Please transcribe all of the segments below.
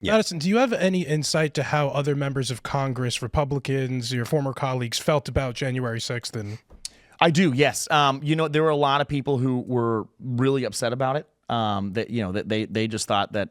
Yeah. Madison, do you have any insight to how other members of Congress, Republicans, your former colleagues, felt about January 6th? And I do, yes. There were a lot of people who were really upset about it. That they just thought that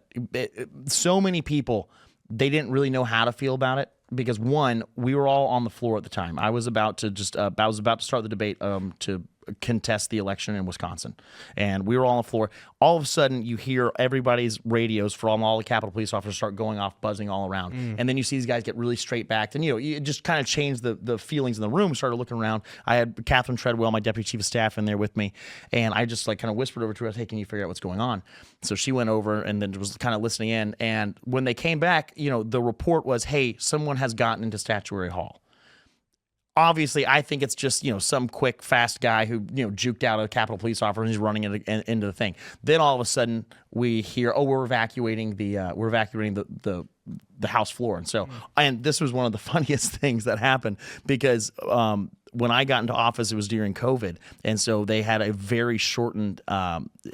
so many people, they didn't really know how to feel about it because one, we were all on the floor at the time. I was about to start the debate to contest the election in Wisconsin, and we were all on the floor. All of a sudden, you hear everybody's radios from all the Capitol Police officers start going off, buzzing all around, and then you see these guys get really straight backed, and it just kind of changed the feelings in the room. Started looking around. I had Cawthorn Treadwell, my deputy chief of staff, in there with me, and I just kind of whispered over to her, "Hey, can you figure out what's going on?" So she went over and then was kind of listening in, and when they came back, the report was, "Hey, someone has gotten into Statuary Hall." Obviously, I think it's just some quick, fast guy who juked out a Capitol Police officer and he's running into the thing. Then all of a sudden we hear, "Oh, we're evacuating the House floor." And so, and this was one of the funniest things that happened because when I got into office, it was during COVID, and so they had a very shortened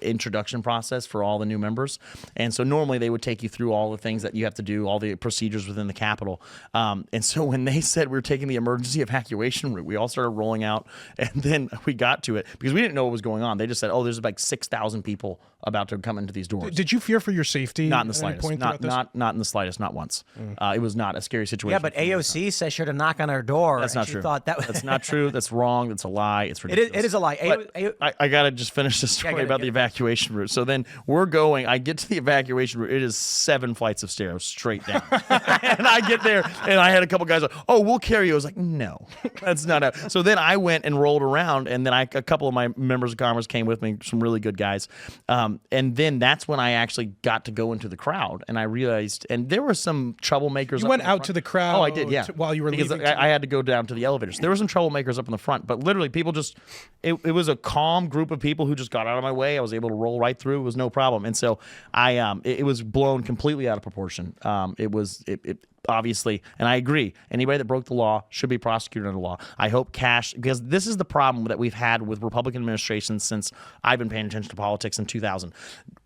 introduction process for all the new members. And so normally they would take you through all the things that you have to do, all the procedures within the Capitol. And so when they said we were taking the emergency evacuation route, we all started rolling out, and then we got to it because we didn't know what was going on. They just said, "Oh, there's like 6,000 people about to come into these doors." did you fear for your safety? Not in the slightest. Point Not in the slightest. Not once. It was not a scary situation. Yeah, but AOC says she had to knock on her door. That's not she true. Thought that That's not true. That's wrong. That's a lie. It's ridiculous. It is a lie. I got to just finish the story about the evacuation route. So then we're going. I get to the evacuation route. It is 7 flights of stairs straight down. And I get there, and I had a couple guys like, "Oh, we'll carry you." I was like, "No, that's not it." So then I went and rolled around, and then a couple of my members of Congress came with me, some really good guys. And then that's when I actually got to go into the crowd, and I realized, and there were some troublemakers. You went out to the crowd. Oh, I did, yeah. While you were because leaving. I had to go down to the elevators. There were some troublemakers up in the front, but literally people just, it was a calm group of people who just got out of my way. I was able to roll right through. It was no problem. And so it was blown completely out of proportion. It obviously, and I agree, anybody that broke the law should be prosecuted under the law. I hope Cash, because this is the problem that we've had with Republican administrations since I've been paying attention to politics in 2000.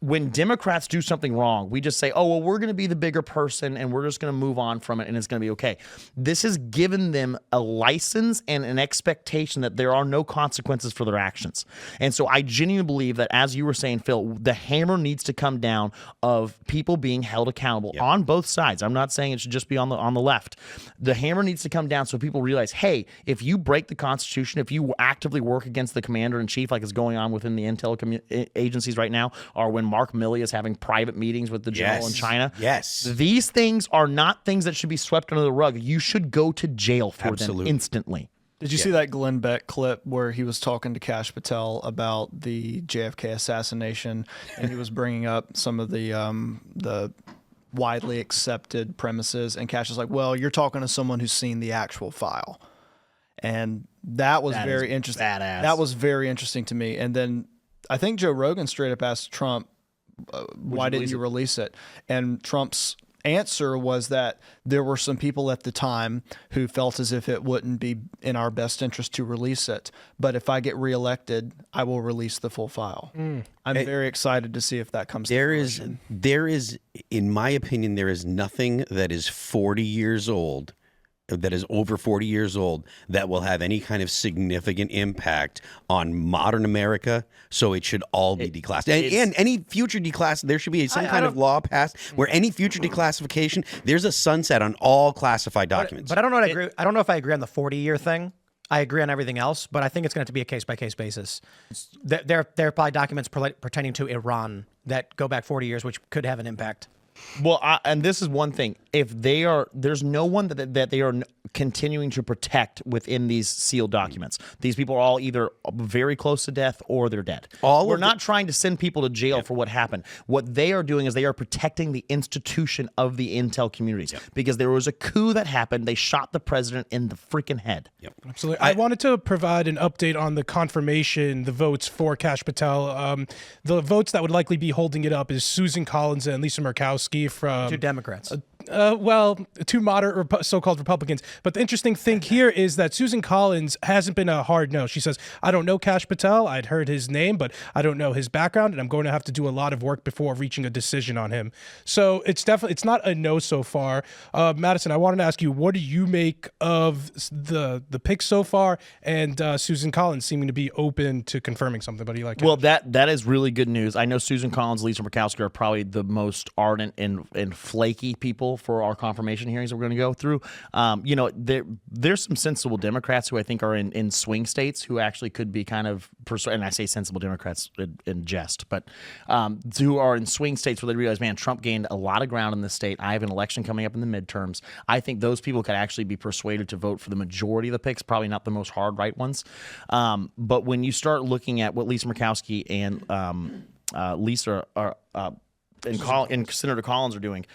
When Democrats do something wrong, we just say, "Oh, well, we're going to be the bigger person and we're just going to move on from it and it's going to be okay." This has given them a license and an expectation that there are no consequences for their actions. And so I genuinely believe that, as you were saying, Phil, the hammer needs to come down of people being held accountable on both sides. I'm not saying it should just be on the left. The hammer needs to come down so people realize, hey, if you break the Constitution, if you actively work against the commander-in-chief like is going on within the intel agencies right now, or when Mark Milley is having private meetings with the general in China, these things are not things that should be swept under the rug. You should go to jail for them instantly. Did you see that Glenn Beck clip where he was talking to Kash Patel about the JFK assassination, and he was bringing up some of the widely accepted premises, and Kash was like, "Well, you're talking to someone who's seen the actual file," and that was very interesting. Badass. That was very interesting to me. And then I think Joe Rogan straight up asked Trump, "Why didn't you release it?" And Trump's answer was that there were some people at the time who felt as if it wouldn't be in our best interest to release it, but if I get reelected, I will release the full file. I'm very excited to see if that comes to fruition. There is, in my opinion, there is nothing that is 40 years old, that is over 40 years old, that will have any kind of significant impact on modern America. So it should all be declassified. And any future there should be some kind of law passed where any future declassification, there's a sunset on all classified documents. But I don't know what I agree. I don't know if I agree on the 40-year thing. I agree on everything else, but I think it's going to have to be a case-by-case basis. There are probably documents pertaining to Iran that go back 40 years, which could have an impact. Well, and this is one thing. If there's no one that they are continuing to protect within these sealed documents. These people are all either very close to death or they're dead. We're not trying to send people to jail for what happened. What they are doing is they are protecting the institution of the intel communities because there was a coup that happened. They shot the president in the freaking head. Absolutely. I wanted to provide an update on the confirmation, the votes for Kash Patel. The votes that would likely be holding it up is Susan Collins and Lisa Murkowski from 2 Democrats. Well, two moderate so-called Republicans. But the interesting thing here is that Susan Collins hasn't been a hard no. She says, I don't know Kash Patel. I'd heard his name, but I don't know his background, and I'm going to have to do a lot of work before reaching a decision on him. So it's not a no so far. Madison, I wanted to ask you, what do you make of the picks so far, and Susan Collins seeming to be open to confirming something? But well, that is really good news. I know Susan Collins, Lisa Murkowski are probably the most ardent and flaky people for our confirmation hearings that we're going to go through. There's some sensible Democrats who I think are in swing states who actually could be kind of, and I say sensible Democrats in jest, but who are in swing states where they realize, man, Trump gained a lot of ground in this state. I have an election coming up in the midterms. I think those people could actually be persuaded to vote for the majority of the picks, probably not the most hard right ones. But when you start looking at what Lisa Murkowski and Lisa are and Senator Collins are doing,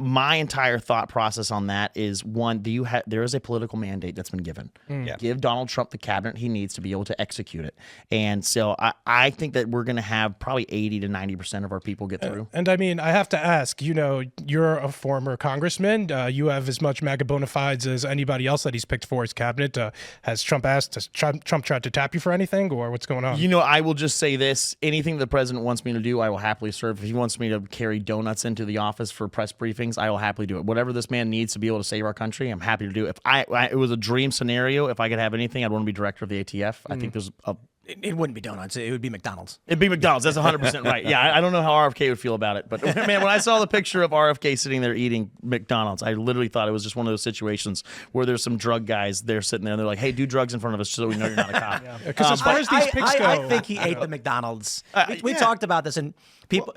my entire thought process on that is, one, there is a political mandate that's been given. Give Donald Trump the cabinet he needs to be able to execute it. And so I think that we're going to have probably 80 to 90% of our people get through. And I mean, I have to ask, you're a former congressman. You have as much MAGA bona fides as anybody else that he's picked for his cabinet. Has Trump tried to tap you for anything, or what's going on? I will just say this. Anything the president wants me to do, I will happily serve. If he wants me to carry donuts into the office for press briefings, I will happily do it. Whatever this man needs to be able to save our country, I'm happy to do it. If it was a dream scenario, if I could have anything, I'd want to be director of the ATF. I think there's a... It wouldn't be donuts. It would be McDonald's. It'd be McDonald's. That's 100% right. Yeah, I don't know how RFK would feel about it. But, man, when I saw the picture of RFK sitting there eating McDonald's, I literally thought it was just one of those situations where there's some drug guys there sitting there, and they're like, hey, do drugs in front of us so we know you're not a cop. Because as far as these picks go... I think he ate the McDonald's. We talked about this, and people,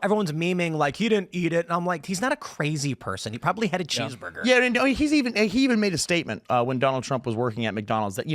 everyone's memeing like, he didn't eat it. And I'm like, he's not a crazy person. He probably had a cheeseburger. Yeah, and he even made a statement when Donald Trump was working at McDonald's that,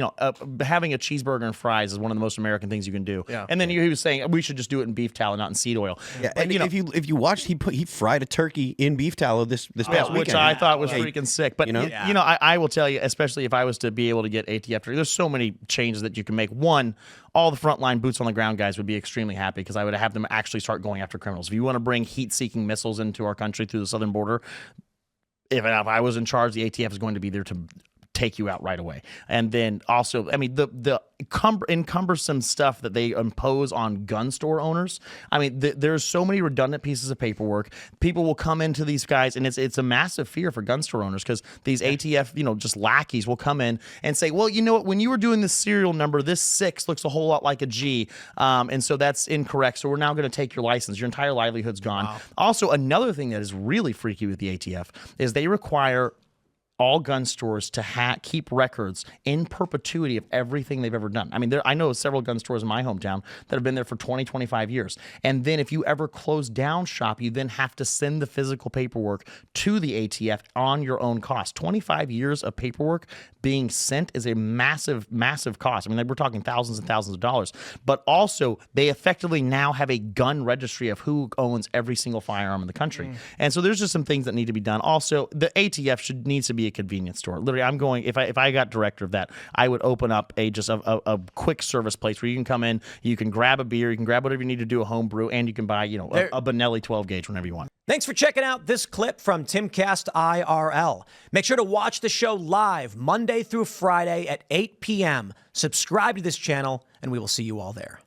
having a cheeseburger and fries is one of the most American things you can do. Yeah. And then he was saying we should just do it in beef tallow, not in seed oil. Yeah, and if you watched, he fried a turkey in beef tallow this past weekend, which I thought was freaking sick. But I will tell you, especially if I was to be able to get ATF, there's so many changes that you can make. One, all the frontline boots on the ground guys would be extremely happy because I would have them actually start going after criminals. If you want to bring heat-seeking missiles into our country through the southern border, if I was in charge, the ATF is going to be there to take you out right away. And then also, I mean, the encumbersome stuff that they impose on gun store owners. I mean, there's so many redundant pieces of paperwork. People will come into these guys, and it's a massive fear for gun store owners because these ATF, just lackeys will come in and say, well, you know what, when you were doing this serial number, this 6 looks a whole lot like a G, and so that's incorrect. So we're now going to take your license. Your entire livelihood's gone. Wow. Also, another thing that is really freaky with the ATF is they require all gun stores to keep records in perpetuity of everything they've ever done. I mean, I know several gun stores in my hometown that have been there for 20, 25 years. And then if you ever close down shop, you then have to send the physical paperwork to the ATF on your own cost. 25 years of paperwork being sent is a massive, massive cost. I mean, we're talking thousands and thousands of dollars. But also, they effectively now have a gun registry of who owns every single firearm in the country. And so there's just some things that need to be done. Also, the ATF needs to be a convenience store. Literally, I'm going, if I got director of that, I would open up a quick service place where you can come in, you can grab a beer, you can grab whatever you need to do, a home brew, and you can buy, a Benelli 12 gauge whenever you want. Thanks for checking out this clip from Timcast IRL. Make sure to watch the show live Monday through Friday at 8 p.m. Subscribe to this channel, and we will see you all there.